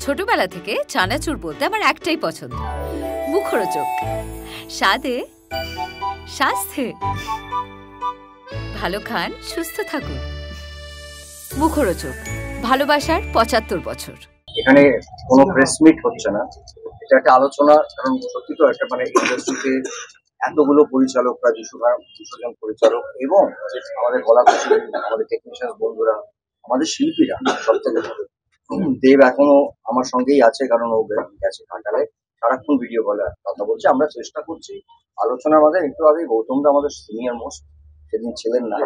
ছোটবেলা থেকে চানাচুর বলতে আমার একটাই পছন্দ, মুখরোচক। স্বাদে, স্বাস্থ্যে। ভালো খান, সুস্থ থাকুন। মুখরোচক, ভালোবাসার ৭৫ বছর। এখানে কোনো প্রেস মিট হচ্ছে না, এটা একটা আলোচনা। কারণ সত্যি তো একটা ইন্ডাস্ট্রিতে এতগুলো পরিচালকরা, ২০০ জন পরিচালক এবং আমাদের কলাকুশলী, আমাদের টেকনিশিয়ান বন্ধুরা, আমাদের শিল্পীরা সব থেকে দেব এখনো আমার সঙ্গেই আছে, কারণ ও গেছে ঘাটালে, সারাক্ষণ ভিডিও কলে কথা বলছে। আমরা চেষ্টা করছি আলোচনা। আমাদের একটু আগে গৌতমদা আমাদের সিনিয়র মোস্ট সেদিন ছিলেন না।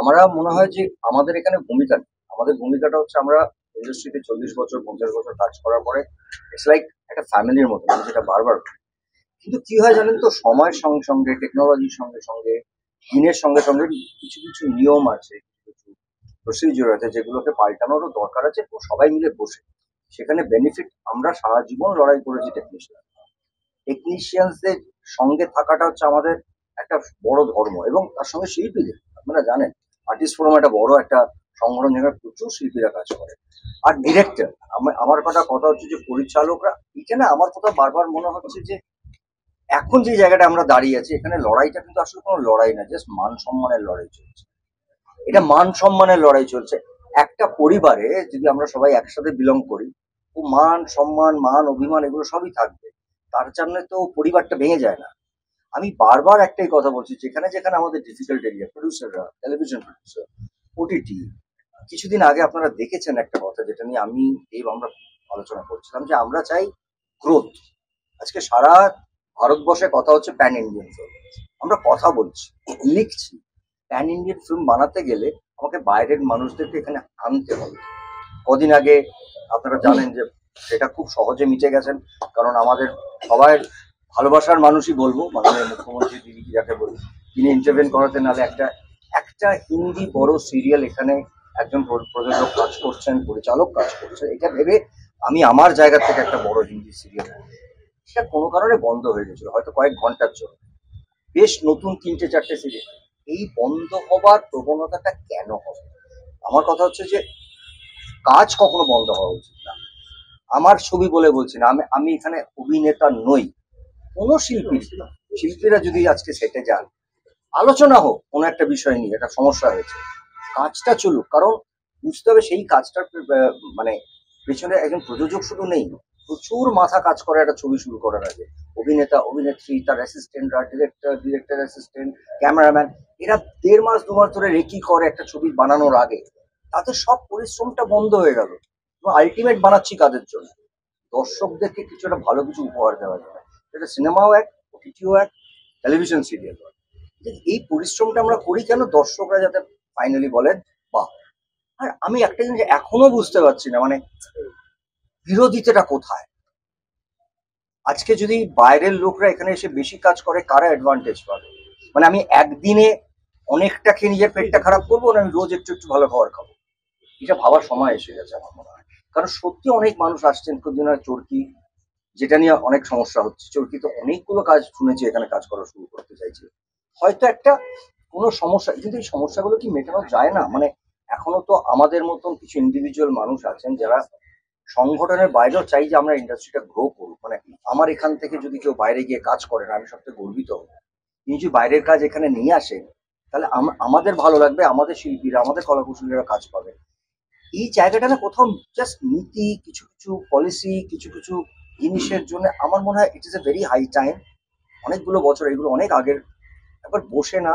আমরা মনে হয় যে আমাদের এখানে ভূমিকা নেই। আমাদের ভূমিকাটা হচ্ছে আমরা ইন্ডাস্ট্রিতে ৪০ বছর ৫০ বছর কাজ করার পরে ইটস লাইক একটা ফ্যামিলির মতো, যেটা বারবার। কিন্তু কি হয় জানেন তো, সময়ের সঙ্গে সঙ্গে, টেকনোলজির সঙ্গে সঙ্গে, দিনের সঙ্গে সঙ্গে কিছু কিছু নিয়ম আছে, কিছু প্রসিডিউর আছে, যেগুলোকে পাল্টানোরও দরকার আছে। সবাই মিলে বসে সেখানে বেনিফিট। আমরা সারা জীবন লড়াই করেছি টেকনিশিয়ানদের সঙ্গে থাকাটা হচ্ছে আমাদের একটা বড় ধর্ম, এবং তার সঙ্গে শিল্পীদের। আপনারা জানেন আর্টিস্ট ফোরাম একটা বড় একটা সংগঠন, যেখানে প্রচুর শিল্পীরা কাজ করে। আর ডিরেক্টর, আমার কথা হচ্ছে যে পরিচালকরা, এখানে আমার কথা বারবার মনে হচ্ছে যে এখন যে জায়গাটা আমরা দাঁড়িয়ে আছি, এখানে লড়াইটা কিন্তু আসলে কোনো লড়াই না, জাস্ট মান সম্মানের লড়াই চলছে। এটা মান সম্মানের লড়াই চলছে। একটা পরিবারে যদি আমরা সবাই একসাথে বিলং করি, ও মান সম্মান, মান অভিমান এগুলো সবই থাকবে। তার জন্য তো পরিবারটা ভেঙে যায় না। আমি বারবার একটাই কথা বলছি, যেখানে যেখানে আমাদের ডিফিকাল্ট এরিয়া, প্রডিউসাররা, টেলিভিশন প্রডিউসার, ওটিটি, কিছুদিন আগে আপনারা দেখেছেন একটা কথা, যেটা নিয়ে আমরা আলোচনা করছিলাম, যে আমরা চাই গ্রোথ। আজকে সারা ভারতবর্ষে কথা হচ্ছে প্যান ইন্ডিয়ান ফিল্ম। আমরা কথা বলছি, লিখছি। প্যান ইন্ডিয়ান ফিল্ম বানাতে গেলে আমাকে বাইরের মানুষদেরকে এখানে আনতে হবে। কদিন আগে আপনারা জানেন যে সেটা খুব সহজে মিটে গেছেন, কারণ আমাদের সবাই ভালোবাসার মানুষই বলবো, মাননীয় মুখ্যমন্ত্রী দিদি যাকে বলি, তিনি ইন্টারভেন করাতে, নাহলে একটা হিন্দি বড় সিরিয়াল এখানে একজন প্রযোজক কাজ করছেন, পরিচালক কাজ করছেন, এটা ভেবে আমি আমার জায়গা থেকে একটা বড় হিন্দি সিরিয়াল, সেটা কোনো কারণে বন্ধ হয়ে গেছিল, হয়তো কয়েক ঘন্টার জন্য। বেশ নতুন ৩-৪টে সিরিয়াল, এই বন্ধ হবার প্রবণতাটা কেন হবে? আমার কথা হচ্ছে যে কাজ কখনো বন্ধ হওয়া উচিত না। আমার ছবি বলে বলছি না, আমি এখানে অভিনেতা নই, কোনো শিল্পীরা যদি আজকে সেটে যান, আলোচনা হোক কোনো একটা বিষয় নিয়ে, একটা সমস্যা হয়েছে, কাজটা চলুক। কারণ বুঝতে হবে সেই কাজটার পেছনে একজন প্রযোজক শুধু নেই, প্রচুর মাথা কাজ করে একটা ছবি শুরু করার আগে। অভিনেতা, অভিনেত্রী, তার অ্যাসিস্ট্যান্টরা, ডিরেক্টর অ্যাসিস্ট্যান্ট, ক্যামেরাম্যান, এরা ১.৫ মাস ২ মাস ধরে রেকি করে একটা ছবি বানানোর আগে। তাতে সব পরিশ্রমটা বন্ধ হয়ে গেল। এবং আলটিমেট বানাচ্ছি কাদের জন্য? দর্শকদেরকে কিছু একটা ভালো কিছু উপহার দেওয়া যায়। সেটা সিনেমাও এক, ওটিটিও এক, টেলিভিশন সিরিয়াল এক। এই পরিশ্রমটা আমরা করি কেন? দর্শকরা যাতে ফাইনালি বলেন বাহ। আর আমি একটা জিনিস এখনো বুঝতে পারছি না, বিরোধিতাটা কোথায়? আজকে যদি বাইরের লোকরা এখানে এসে বেশি কাজ করে, কারা অ্যাডভান্টেজ পাবে? আমি একদিনে অনেকটা খেয়ে নিজের পেটটা খারাপ করবো, না আমি রোজ একটু একটু ভালো খাবার খাবো? এটা ভাবার সময় এসে গেছে আমার মনে হয়। কারণ সত্যি অনেক মানুষ আসছেন, কিছুদিন হয় চরকি, যেটা নিয়ে অনেক সমস্যা হচ্ছে। চরকি তো অনেকগুলো কাজ শুনেছি এখানে কাজ করা শুরু করতে চাইছে, হয়তো একটা কোনো সমস্যা, কিন্তু এই সমস্যাগুলো কি মেটানো যায় না? এখনো তো আমাদের মতন কিছু ইন্ডিভিজুয়াল মানুষ আছেন যারা সংগঠনের বাইরেও চাই যে আমরা ইন্ডাস্ট্রিটা গ্রো করুক। আমার এখান থেকে যদি কেউ বাইরে গিয়ে কাজ করেন, আমি সবথেকে গর্বিত। তিনি যদি বাইরের কাজ এখানে নিয়ে আসেন, তাহলে আমাদের ভালো লাগবে, আমাদের শিল্পীরা, আমাদের কলাকুশলীরা কাজ পাবে। এই জায়গাটা না কোথাও জাস্ট নীতি, কিছু কিছু পলিসি, কিছু কিছু জিনিসের জন্য আমার মনে হয় it is a very high time. অনেকগুলো বছর, এগুলো অনেক আগের, একবার বসে না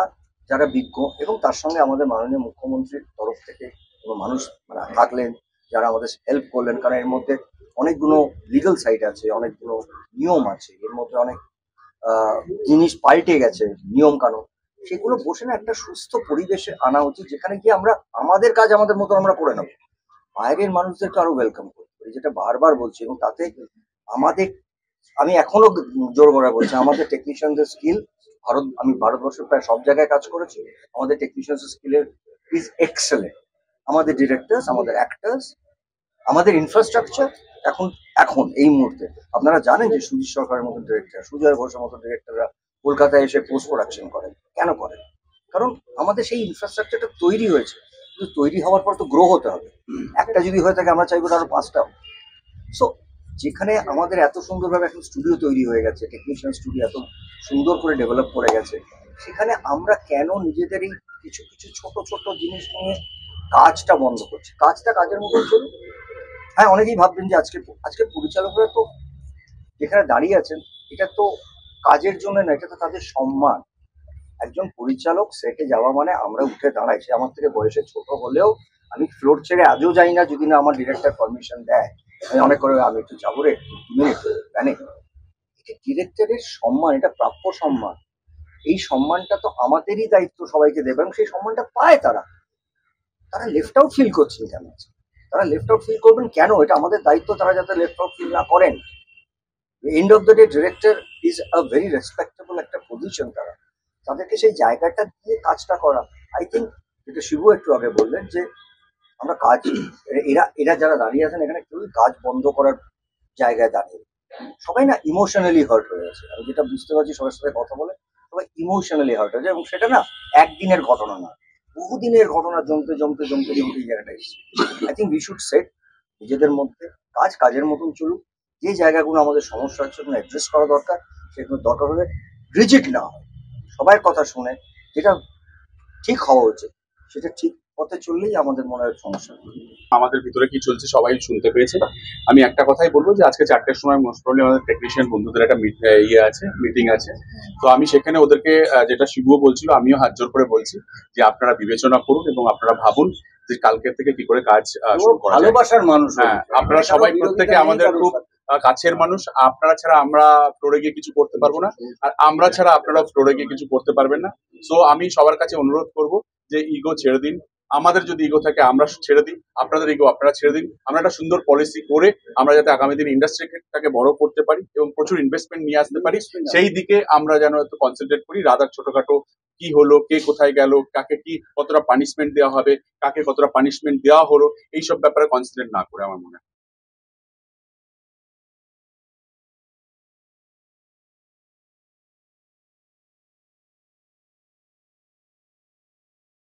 যারা বিজ্ঞ, এবং তার সঙ্গে আমাদের মাননীয় মুখ্যমন্ত্রীর তরফ থেকে কোনো মানুষ থাকলেন যারা আমাদের হেল্প করলেন। কারণ এর মধ্যে অনেকগুলো লিগাল সাইড আছে, অনেকগুলো নিয়ম আছে, এর মধ্যে অনেক জিনিস পাল্টে গেছে, নিয়ম কানুন। সেগুলো বসে না একটা সুস্থ পরিবেশে আনা উচিত, যেখানে গিয়ে আমরা আমাদের কাজ আমাদের মতো আমরা করে নেবো, বাইরের মানুষদেরকে আরো ওয়েলকাম করতে পারি, যেটা বারবার বলছি। এবং তাতে আমি এখনো জোর করে বলছি, আমাদের টেকনিশিয়ানদের স্কিল, আমি ভারতবর্ষের প্রায় সব জায়গায় কাজ করেছি, আমাদের টেকনিশিয়ানদের স্কিলের ইজ এক্সেলেন্ট। আমাদের ডিরেক্টরস, আমাদের অ্যাক্টার্স, আমাদের ইনফ্রাস্ট্রাকচার এখন এই মুহূর্তে আপনারা জানেন যে সুজিত সরকারের মতন ডিরেক্টর, সুজয় ঘোষের মতন ডিরেক্টররা কলকাতায় এসে পোস্ট প্রোডাকশন করেন। কেন করেন? কারণ আমাদের সেই ইনফ্রাস্ট্রাকচারটা তৈরি হয়েছে, কিন্তু তৈরি হওয়ার পর তো গ্রো হতে হবে। একটা যদি হয়ে থাকে, আমরা চাইবো আরো 5টা। সো যেখানে আমাদের এত সুন্দরভাবে এখন স্টুডিও তৈরি হয়ে গেছে, টেকনিশিয়ান স্টুডিও এত সুন্দর করে ডেভেলপ করে গেছে, সেখানে আমরা কেন নিজেদের এই কিছু কিছু ছোট ছোট জিনিস নিয়ে কাজটা বন্ধ করছি? কাজটা কাজের মতন চলুন। হ্যাঁ, অনেকেই ভাববেন যে আজকে আজকে পরিচালকরা তো যেখানে দাঁড়িয়ে আছেন, এটা তো কাজের জন্য না, এটা তো তাদের সম্মান। একজন পরিচালক সেটে যাওয়া মানে আমরা উঠে দাঁড়াই, সে আমার থেকে বয়সে ছোট হলেও আমি ফ্লোর ছেড়ে আজও যাই না যদি না আমার ডিরেক্টর পারমিশন দেয়। আমি অনেক করে আমি একটু যাবো রে, 2 মিনিট জানি। এটা ডিরেক্টরের সম্মান, এটা প্রাপ্য সম্মান। এই সম্মানটা তো আমাদেরই দায়িত্ব সবাইকে দেবে, এবং সেই সম্মানটা পায় তারা। তারা লেফট আউট ফিল করছেন কেন? তারা লেফট আউট ফিল করবেন কেন? এটা আমাদের দায়িত্ব তারা যাতে লেফট আউট ফিল না করেন। End of the day director is a very respectable একটা পজিশন। তারা তাদেরকে সেই জায়গাটা দিয়ে কাজটা করা, আই থিঙ্ক, যেটা শিবু একটু আগে বললেন যে আমরা কাজ, এরা এরা যারা দাঁড়িয়ে আছেন এখানে কেউই কাজ বন্ধ করার জায়গায় দাঁড়িয়ে, সবাই না ইমোশনালি হার্ট হয়ে গেছে। আমি যেটা বুঝতে পারছি সবার সাথে কথা বলে, সবাই ইমোশনালি হার্ট হয়েছে, এবং সেটা না একদিনের ঘটনা না, বহুদিনের ঘটনা জমতে জমতে জমতে জমতে এই জায়গাটা এসেছে। I think we should set নিজেদের মধ্যে কাজ কাজের মতন চলুক। যে জায়গাগুলো আমাদের সমস্যা হচ্ছে সেগুলো অ্যাড্রেস করা দরকার, সেগুলো দরকার হলে রিজিড না হয়, সবার কথা শুনে যেটা ঠিক হওয়া উচিত সেটা ঠিক পথে চললেই আমাদের মনে হয় সমস্যা নেই। আমাদের ভিতরে কি চলছে সবাই শুনতে পেয়েছে। আমি একটা কথাই বলবো যে আজকে 4টের সময় মোস্ট প্রবলি আমাদের টেকনিশিয়ান বন্ধুদের একটা মিটিং আছে। তো আমি সেখানে ওদেরকে যেটা শিবুও বলছিল, আমিও হাত জোর করে বলছি যে আপনারা বিবেচনা করুন এবং আপনারা ভাবুন যে কালকে থেকে কি করে কাজ শুরু করা যায়। ভালোবাসার মানুষ, হ্যাঁ, আপনারা সবাই প্রত্যেকে আমাদের খুব কাছের মানুষ। আপনারা ছাড়া আমরা ফ্লোরে গিয়ে কিছু করতে পারবো না, আর আমরা ছাড়া আপনারা ফ্লোরে গিয়ে কিছু করতে পারবেন না। সো আমি সবার কাছে অনুরোধ করব যে ইগো ছেড়ে দিন। আমাদের যদি ইগো থাকে আমরা ছেড়ে দিই, আপনাদের ইগো আপনারা ছেড়ে দিন। আমরা একটা সুন্দর পলিসি করে আমরা যাতে আগামী দিন ইন্ডাস্ট্রিটাকে বড় করতে পারি এবং প্রচুর ইনভেস্টমেন্ট নিয়ে আসতে পারি, সেই দিকে আমরা যেন একটু কনসেন্ট্রেট করি। রাদার ছোটখাটো কি হলো, কে কোথায় গেল, কাকে কি কতটা পানিশমেন্ট দেওয়া হবে, কাকে কতটা পানিশমেন্ট দেওয়া হলো, এইসব ব্যাপারে কনসেন্ট্রেট না করে আমার মনে হয়